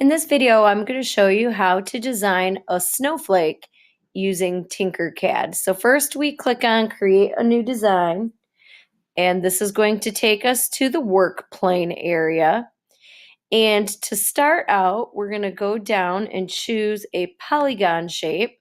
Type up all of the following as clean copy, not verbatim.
In this video, I'm going to show you how to design a snowflake using Tinkercad. So first we click on Create a New Design, and this is going to take us to the work plane area. And to start out, we're going to go down and choose a polygon shape,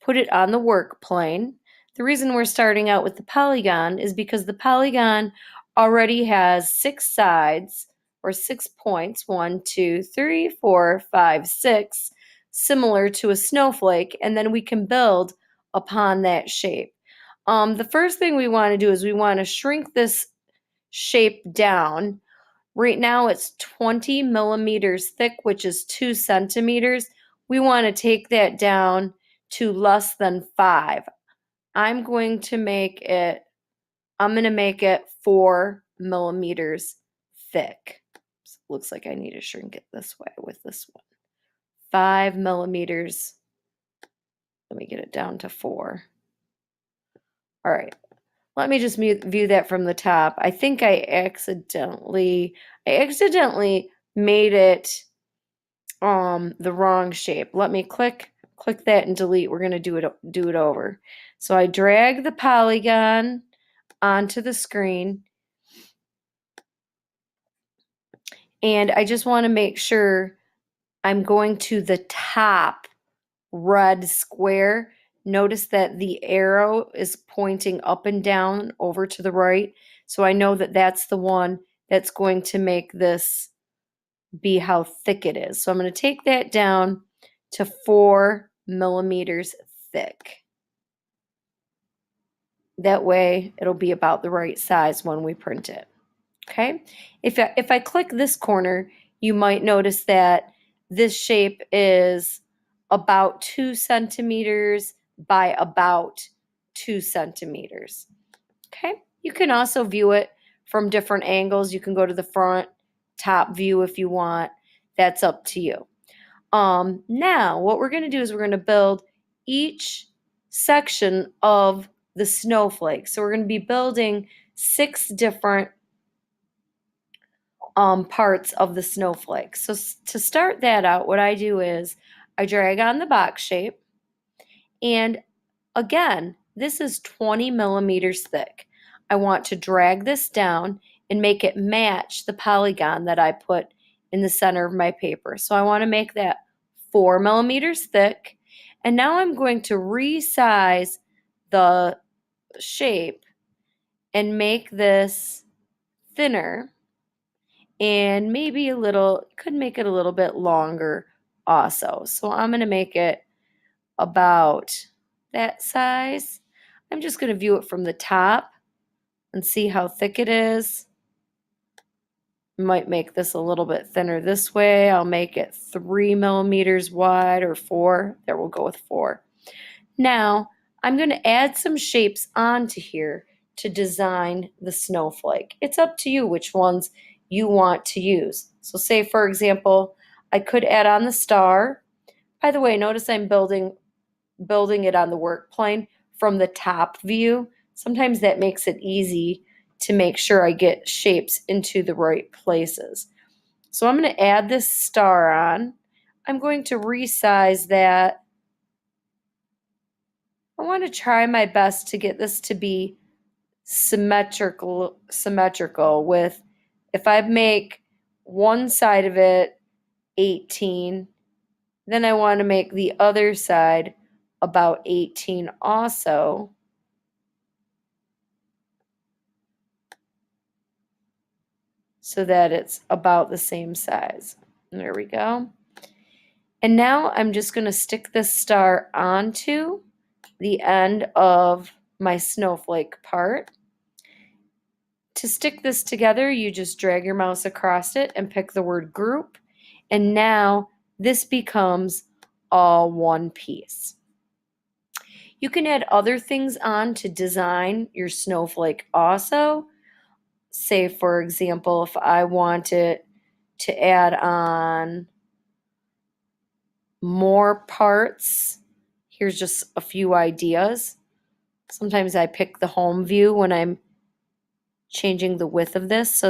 put it on the work plane. The reason we're starting out with the polygon is because the polygon already has 6 sides or 6 points, 1, 2, 3, 4, 5, 6, similar to a snowflake, and then we can build upon that shape. The first thing we want to do is we want to shrink this shape down. Right now it's 20 millimeters thick, which is 2 centimeters. We want to take that down to less than 5. I'm going to make it 4 millimeters thick. So it looks like I need to shrink it this way with this one. 5 millimeters. Let me get it down to 4. All right. Let me just view that from the top. I think I accidentally made it the wrong shape. Let me click that and delete. We're going to do it over. So I drag the polygon onto the screen, and I just want to make sure I'm going to the top red square. Notice that the arrow is pointing up and down over to the right. So I know that that's the one that's going to make this be how thick it is. So I'm going to take that down to 4 millimeters thick. That way it'll be about the right size when we print it. Okay. If I click this corner, you might notice that this shape is about 2 centimeters by about 2 centimeters. Okay. You can also view it from different angles. You can go to the front, top view if you want. That's up to you. Now what we're going to do is we're going to build each section of the snowflake. So we're going to be building 6 different parts of the snowflake. So to start that out, what I do is I drag on the box shape, and again, this is 20 millimeters thick. I want to drag this down and make it match the polygon that I put in the center of my paper. So I want to make that 4 millimeters thick. And now I'm going to resize the shape and make this thinner, and maybe could make it a little bit longer also. So I'm going to make it about that size. I'm just going to view it from the top and see how thick it is. Might make this a little bit thinner this way. I'll make it 3 millimeters wide, or 4. There, we'll go with 4. Now, I'm going to add some shapes onto here to design the snowflake. It's up to you which ones you want to use. So say, for example, I could add on the star. By the way, notice I'm building it on the work plane from the top view. Sometimes that makes it easy to make sure I get shapes into the right places. So I'm going to add this star on. I'm going to resize that. I want to try my best to get this to be symmetrical with, if I make one side of it 18, then I want to make the other side about 18 also. So that it's about the same size. There we go. And now I'm just going to stick this star onto the end of my snowflake part. To stick this together, you just drag your mouse across it and pick the word group. And now this becomes all one piece. You can add other things on to design your snowflake also. Say, for example, if I wanted to add on more parts, here's just a few ideas. Sometimes I pick the home view when I'm changing the width of this. So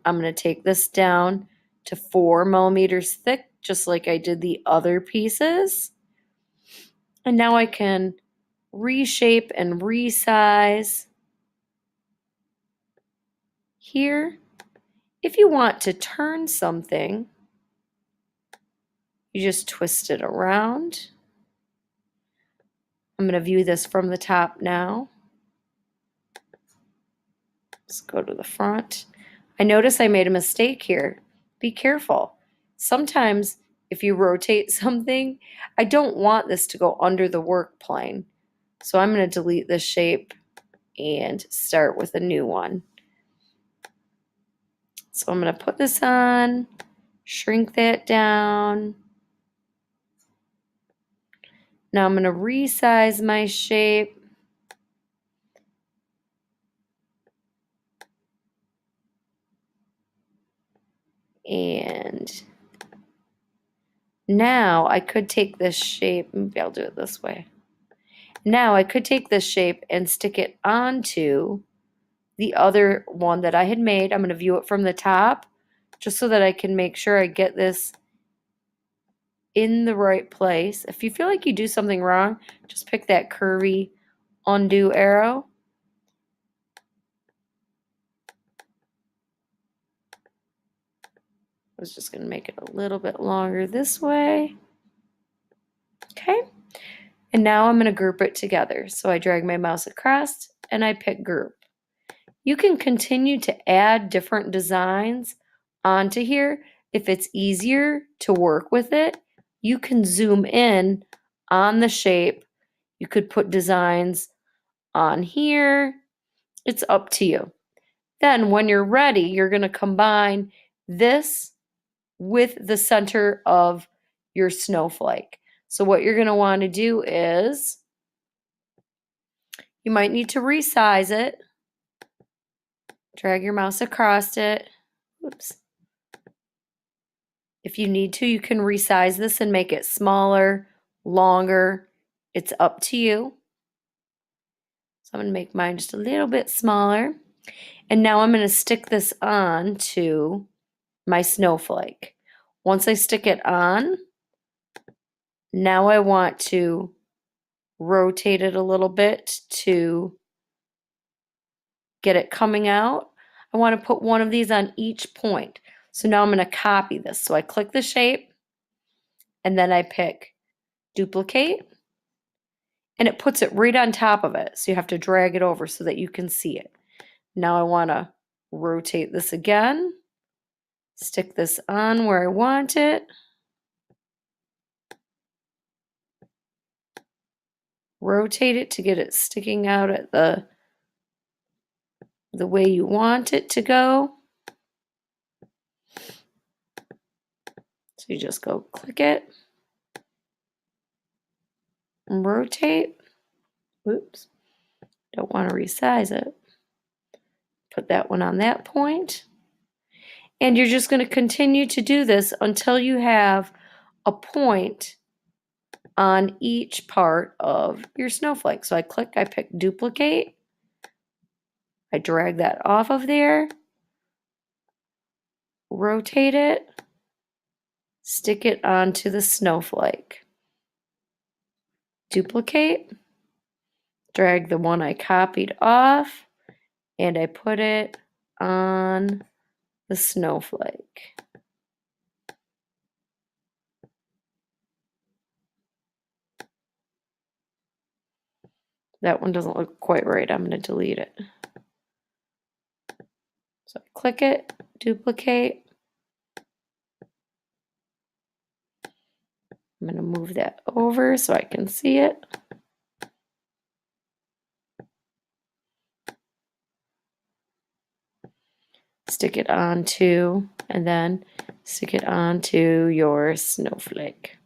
I'm going to take this down to 4 millimeters thick just like I did the other pieces. And now I can reshape and resize here. If you want to turn something, you just twist it around. I'm going to view this from the top now. Let's go to the front. I notice I made a mistake here. Be careful. Sometimes if you rotate something, I don't want this to go under the work plane. So I'm going to delete this shape and start with a new one. So I'm going to put this on, shrink that down. Now I'm going to resize my shape. And now I could take this shape, maybe I'll do it this way. Now I could take this shape and stick it onto the other one that I had made. I'm going to view it from the top just so that I can make sure I get this in the right place. If you feel like you do something wrong, just pick that curvy undo arrow. I was just going to make it a little bit longer this way. Okay. And now I'm going to group it together. So I drag my mouse across and I pick group. You can continue to add different designs onto here. If it's easier to work with it, you can zoom in on the shape. You could put designs on here. It's up to you. Then when you're ready, you're going to combine this with the center of your snowflake. So what you're going to want to do is, you might need to resize it. Drag your mouse across it. Oops. If you need to, you can resize this and make it smaller, longer. It's up to you. So I'm going to make mine just a little bit smaller. And now I'm going to stick this on to my snowflake. Once I stick it on, now I want to rotate it a little bit to get it coming out. I want to put one of these on each point. So now I'm going to copy this. So I click the shape and then I pick duplicate and it puts it right on top of it. So you have to drag it over so that you can see it. Now I want to rotate this again, stick this on where I want it, rotate it to get it sticking out at the way you want it to go. So you just go click it, rotate. Oops, don't want to resize it. Put that one on that point. And you're just going to continue to do this until you have a point on each part of your snowflake. So I pick duplicate. I drag that off of there, rotate it, stick it onto the snowflake. Duplicate, drag the one I copied off, and I put it on the snowflake. That one doesn't look quite right. I'm going to delete it. So I click it, duplicate. I'm going to move that over so I can see it. Stick it onto, and then stick it onto your snowflake.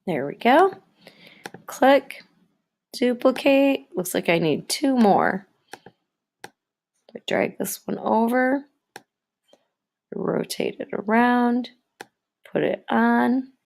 There we go. Click, duplicate. Looks like I need two more. I drag this one over, rotate it around, put it on.